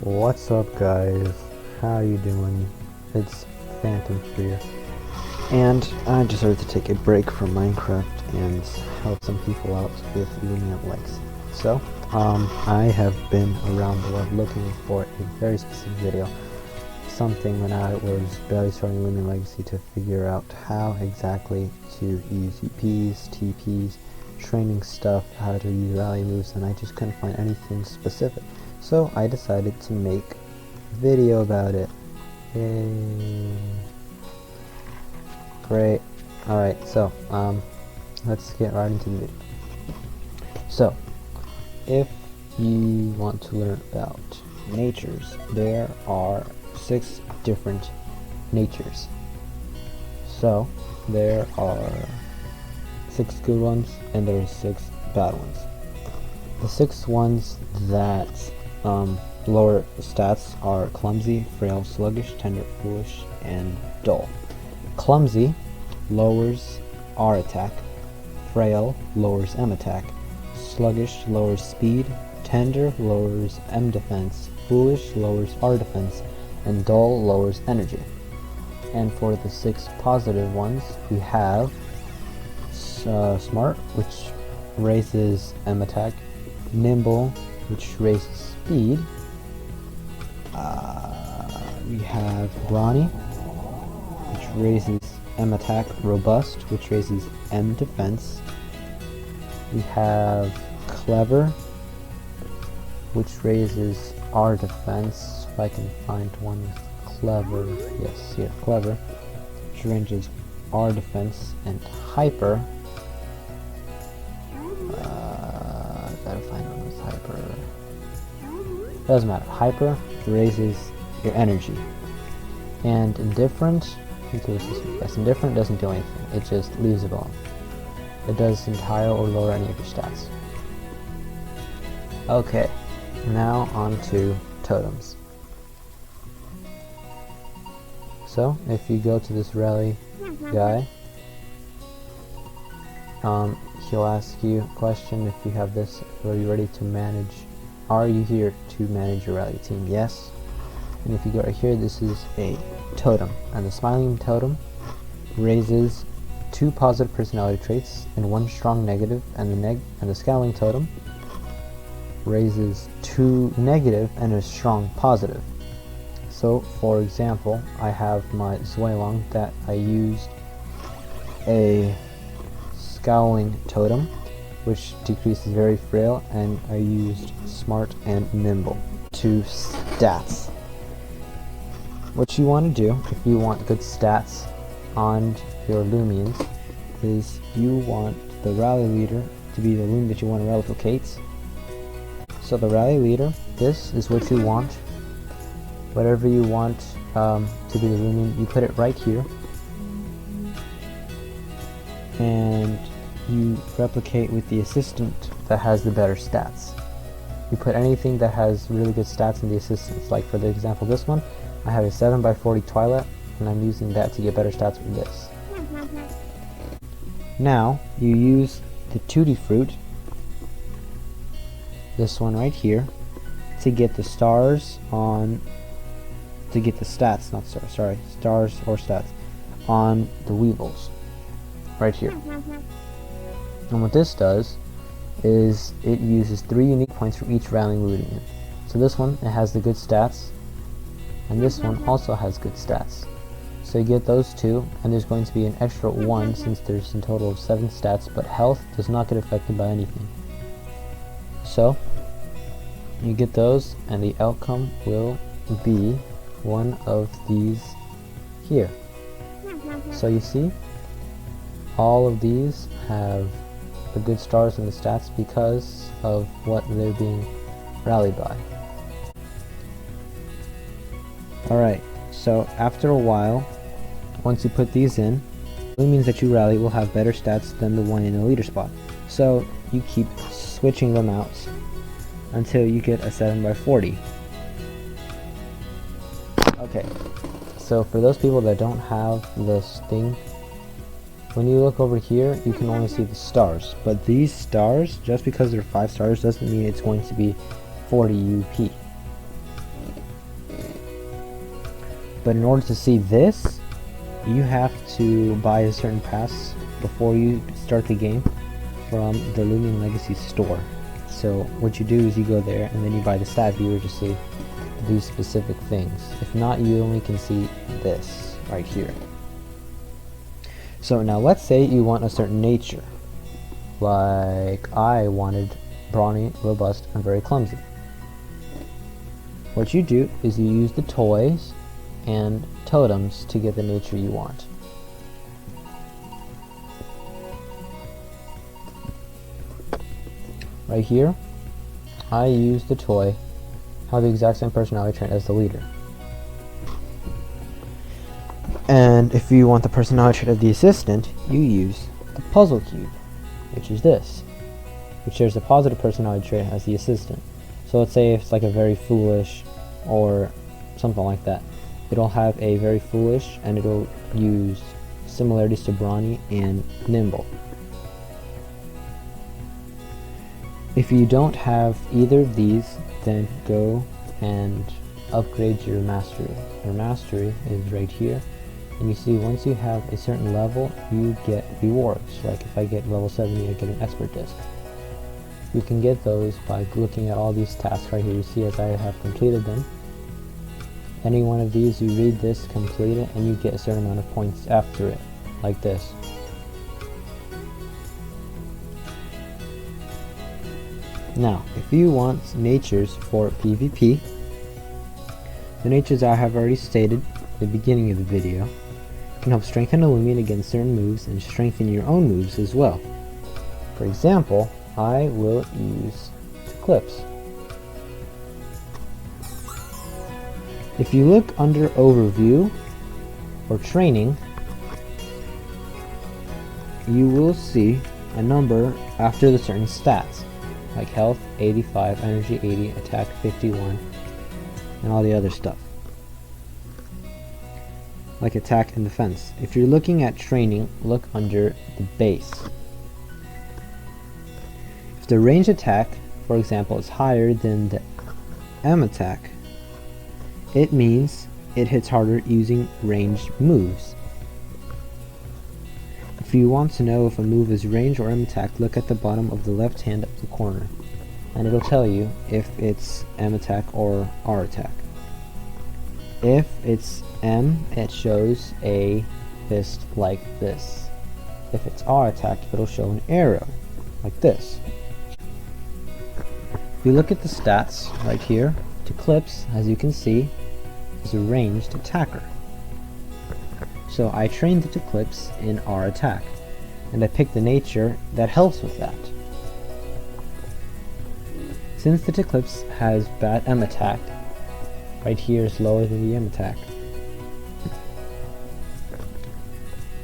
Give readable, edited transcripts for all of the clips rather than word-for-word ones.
What's up, guys? How you doing? It's Phantom here, and I decided to take a break from Minecraft and help some people out with Lumiant Legacy. So, I have been around the web looking for a very specific video, something when I was barely starting Lumiant Legacy to figure out how exactly to use UPs, TPs, training stuff, how to use rally moves, and I just couldn't find anything specific. So I decided to make a video about it. Yay. Great. Alright, so let's get right into the video. So, if you want to learn about natures, there are 6 different natures. So, there are 6 good ones and there are 6 bad ones. The 6 ones that lower stats are clumsy, frail, sluggish, tender, foolish, and dull. Clumsy lowers R attack, frail lowers M attack, sluggish lowers speed, tender lowers M defense, foolish lowers R defense, and dull lowers energy. And for the 6 positive ones, we have smart, which raises M attack, nimble, which raises speed. We have brawny, which raises M attack, robust, which raises M defense. We have clever, which raises R defense. If I can find one with clever, yes, here, clever, which raises R defense, and hyper. Gotta find one with hyper. Doesn't matter. Hyper raises your energy. And indifferent, indifferent doesn't do anything. It just leaves it alone. It doesn't higher or lower any of your stats. Okay, now on to totems. So if you go to this rally guy, he'll ask you a question. If you have this, are you ready to manage? Are you here to manage your rally team? Yes. And if you go right here, this is a totem, and the smiling totem raises 2 positive personality traits and 1 strong negative, and the scowling totem raises 2 negative and a strong positive. So, for example, I have my Zweilong that I used a scowling totem, which decreases very frail, and I used smart and nimble. 2 stats. What you want to do if you want good stats on your Lumians is you want the rally leader to be the Lumian that you want to replicate. So the rally leader, this is what you want. Whatever you want to be the Lumian, you put it right here, and you replicate with the assistant that has the better stats. You put anything that has really good stats in the assistants. Like for the example, this one, I have a 7x40 Twilight, and I'm using that to get better stats with this. Now, you use the Tutti Fruit, this one right here, to get the stars on, to get the stats, not stars, sorry, stars or stats, on the Weevils, right here. And what this does is it uses 3 unique points for each rallying Lumian. So this one, it has the good stats, and this one also has good stats. So you get those 2, and there's going to be an extra 1 since there's a total of 7 stats, but health does not get affected by anything. So you get those, and the outcome will be one of these here. So you see, all of these have the good stars and the stats because of what they're being rallied by. Alright, so after a while, once you put these in, it means that you rally will have better stats than the one in the leader spot. So you keep switching them out until you get a 7x40. Okay, so for those people that don't have this thing, when you look over here, you can only see the stars. But these stars, just because they're 5 stars, doesn't mean it's going to be 40 UP. But in order to see this, you have to buy a certain pass before you start the game from the Lumion Legacy store. So what you do is you go there and then you buy the stat viewer to see these specific things. If not, you only can see this right here. So now let's say you want a certain nature. Like I wanted brawny, robust, and very clumsy. What you do is you use the toys and totems to get the nature you want. Right here, I use the toy, have the exact same personality trait as the leader. And if you want the personality trait of the assistant, you use the puzzle cube, which is this, which shares a positive personality trait as the assistant. So let's say if it's like a very foolish or something like that, it'll have a very foolish and it'll use similarities to brawny and nimble. If you don't have either of these, then go and upgrade your mastery. Your mastery is right here, and you see once you have a certain level, you get rewards. Like if I get level 70, I get an expert disc. You can get those by looking at all these tasks right here. You see as I have completed them. Any one of these, you read this, complete it, and you get a certain amount of points after it, like this. Now, if you want natures for PvP, the natures I have already stated at the beginning of the video can help strengthen a Lumion against certain moves and strengthen your own moves as well. For example, I will use Eclipse. If you look under Overview or Training, you will see a number after the certain stats, like health 85, energy 80, attack 51, and all the other stuff, like attack and defense. If you're looking at training, look under the base. If the range attack, for example, is higher than the M attack, it means it hits harder using ranged moves. If you want to know if a move is range or M attack, look at the bottom of the left hand of the corner, and it'll tell you if it's M attack or R attack. If it's M, it shows a fist like this. If it's R attack, it'll show an arrow like this. If you look at the stats right here, Eclipse, as you can see, is a ranged attacker. So I trained the Eclipse in R attack, and I picked the nature that helps with that. Since the Eclipse has bad M attack, right here is lower than the M attack,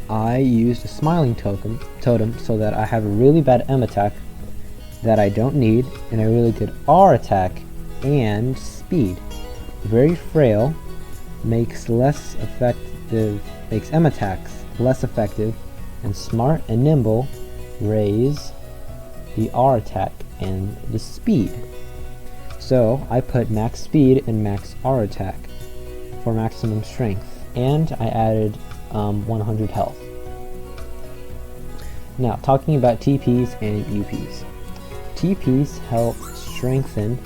I used a smiling totem so that I have a really bad M attack that I don't need, and a really good R attack and speed. Very frail, makes less effective, makes M attacks less effective, and smart and nimble raise the R attack and the speed. So I put max speed and max R attack for maximum strength, and I added 100 health. Now talking about TPs and UPs. TPs help strengthen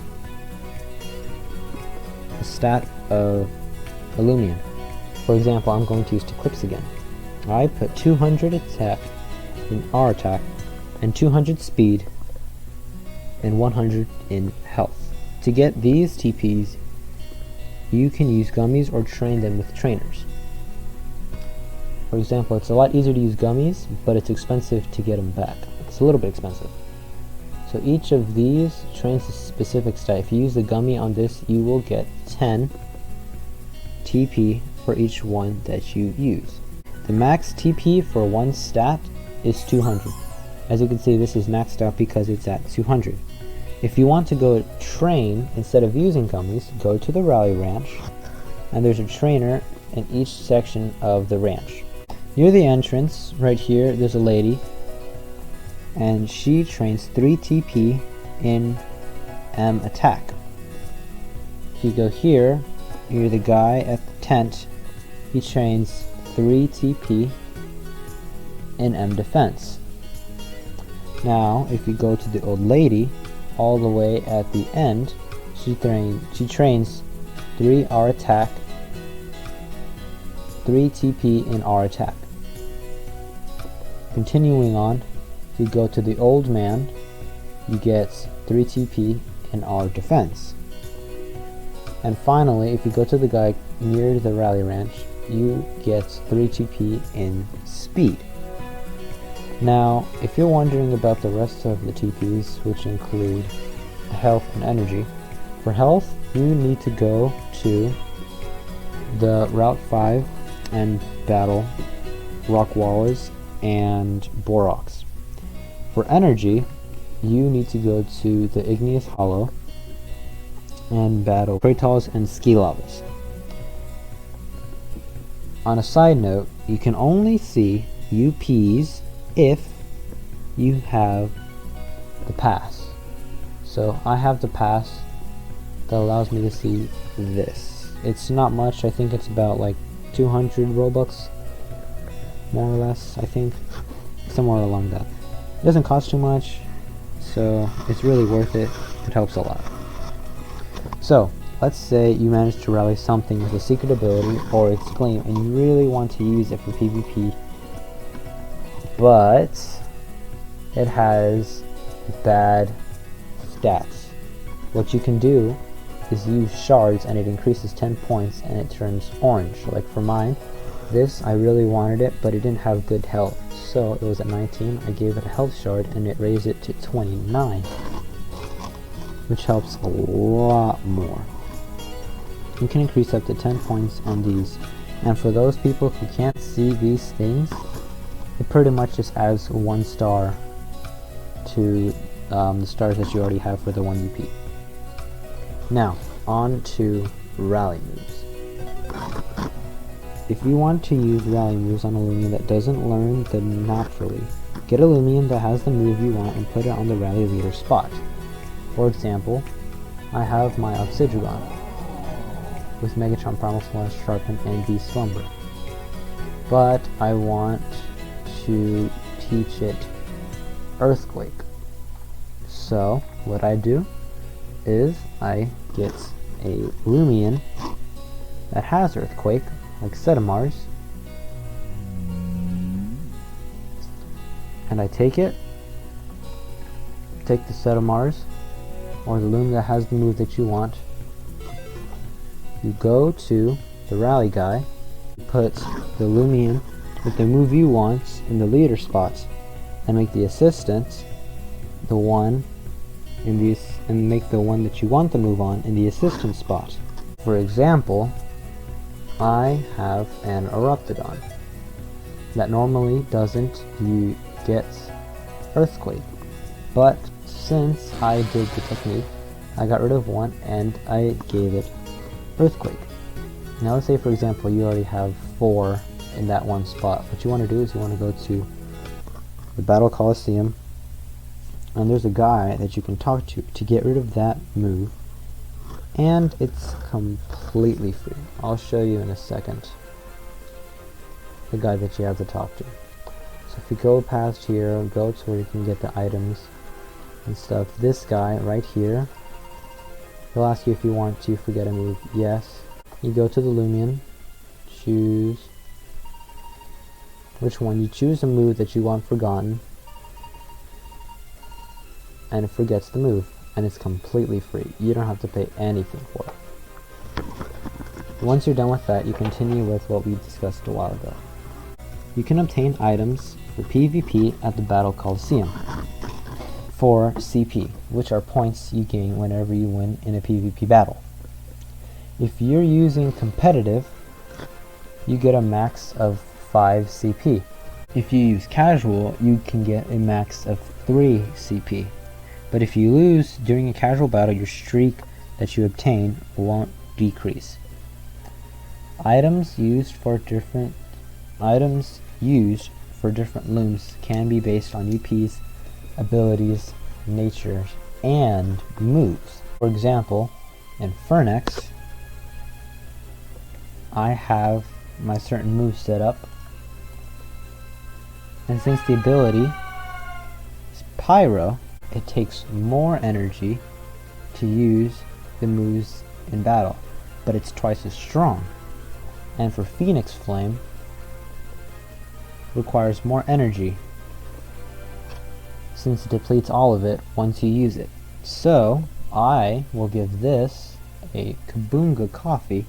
the stat of a Lumion. For example, I'm going to use Eclipse again. I put 200 attack in R attack and 200 speed and 100 in health. To get these TPs, you can use gummies or train them with trainers. For example, it's a lot easier to use gummies, but it's expensive to get them back. It's a little bit expensive. So each of these trains a specific stat. If you use the gummy on this, you will get 10 TP for each one that you use. The max TP for one stat is 200. As you can see, this is maxed out because it's at 200. If you want to go train instead of using gummies, go to the Rally Ranch, and there's a trainer in each section of the ranch. Near the entrance, right here, there's a lady, and she trains 3 TP in M attack. If you go here, you're the guy at the tent he trains 3 TP in M defense. Now, if you go to the old lady, all the way at the end, she trains 3 R attack, 3 TP in R attack. Continuing on, if you go to the old man, you get 3 TP in R defense. And finally, if you go to the guy near the rally ranch, you get 3 TP in speed. Now, if you're wondering about the rest of the TPs, which include health and energy, for health, you need to go to the Route 5 and battle Rock Wallas and Boroks. For energy, you need to go to the Igneous Hollow and battle Kratos and Skilavas. On a side note, you can only see UPs if you have the pass. So I have the pass that allows me to see this. It's not much, I think it's about like 200 Robux, more or less, I think, somewhere along that. It doesn't cost too much, so it's really worth it. It helps a lot. So let's say you manage to rally something with a secret ability or its claim and you really want to use it for PvP, but it has bad stats. What you can do is use shards and it increases 10 points and it turns orange. Like for mine, this, I really wanted it, but it didn't have good health. So it was at 19, I gave it a health shard and it raised it to 29, which helps a lot more. You can increase up to 10 points on these. And for those people who can't see these things, it pretty much just adds 1 star to the stars that you already have for the 1 UP. Now, on to rally moves. If you want to use rally moves on a Lumion that doesn't learn them naturally, get a Lumion that has the move you want and put it on the rally leader spot. For example, I have my Obsidian with Megatron Primal Slash, Sharpen, and Beast Slumber. But I want to teach it Earthquake. So what I do is I get a Lumion that has Earthquake, like Setamars, and I take the Setamars, or the Lumion that has the move that you want. You go to the rally guy, put the Lumion with the move you want in the leader spots, and make the assistant the one in these, and make the one that you want the move on in the assistant spot. For example, I have an Eruptodon that normally doesn't get Earthquake, but since I did the technique, I got rid of one and I gave it Earthquake. Now let's say, for example, you already have 4 in that one spot. What you want to do is you want to go to the Battle Coliseum, and there's a guy that you can talk to get rid of that move, and it's completely free. I'll show you in a second the guy that you have to talk to. So if you go past here, go to where you can get the items and stuff, this guy right here, he'll ask you if you want to forget a move. Yes. You go to the Lumion, choose which one. You choose a move that you want forgotten, and it forgets the move, and it's completely free. You don't have to pay anything for it. Once you're done with that, you continue with what we discussed a while ago. You can obtain items for PvP at the Battle Coliseum for CP, which are points you gain whenever you win in a PvP battle. If you're using competitive, you get a max of 5 CP. If you use casual, you can get a max of 3 CP. But if you lose during a casual battle, your streak that you obtain won't decrease. Items used for different looms can be based on UPs, abilities, natures, and moves. For example, in Fernex, I have my certain move setup. And since the ability is Pyro, it takes more energy to use the moves in battle, but it's twice as strong. And for Phoenix Flame, requires more energy since it depletes all of it once you use it. So I will give this a Kabunga Coffee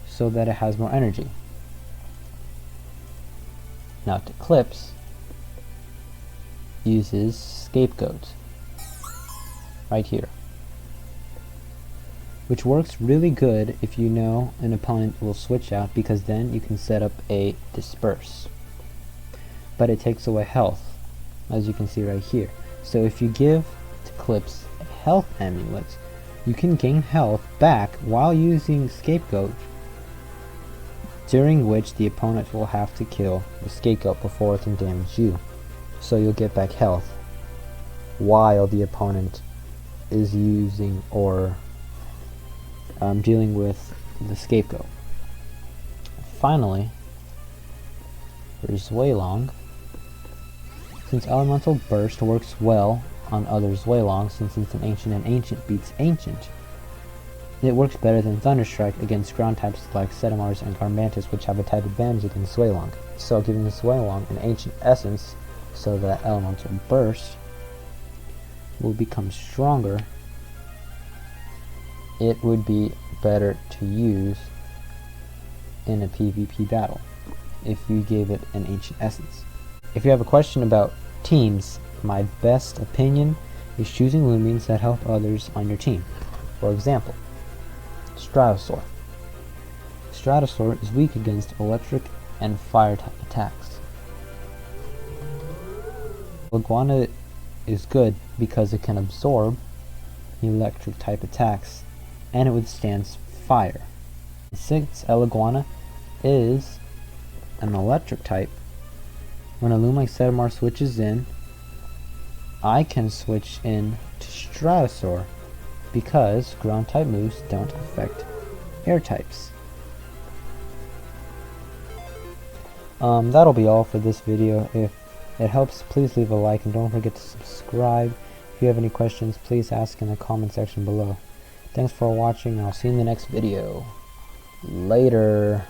so that it has more energy. Now to Clips uses Scapegoat right here, which works really good if you know an opponent will switch out, because then you can set up a Disperse. But it takes away health, as you can see right here. So if you give to Clips a health amulet, you can gain health back while using Scapegoat, during which the opponent will have to kill the Scapegoat before it can damage you. So you'll get back health while the opponent is using or dealing with the Scapegoat. Finally, for Zweilong, since Elemental Burst works well on other Zweilong, since it's an Ancient and Ancient beats Ancient, it works better than Thunderstrike against ground types like Setamars and Garmantis, which have a type advantage against Zweilong. So giving the Zweilong an Ancient Essence so that Elemental Burst will become stronger, it would be better to use in a PvP battle if you gave it an Ancient Essence. If you have a question about teams, my best opinion is choosing Lumines that help others on your team. For example, Stratosaur. Stratosaur is weak against electric and fire type attacks. Iguana is good because it can absorb electric type attacks and it withstands fire. Since Eliguana is an electric type, when a Loom like Setamar switches in, I can switch in to Stratosaur because ground type moves don't affect air types. That'll be all for this video. If it helps, please leave a like and don't forget to subscribe. If you have any questions, please ask in the comment section below. Thanks for watching, and I'll see you in the next video. Later.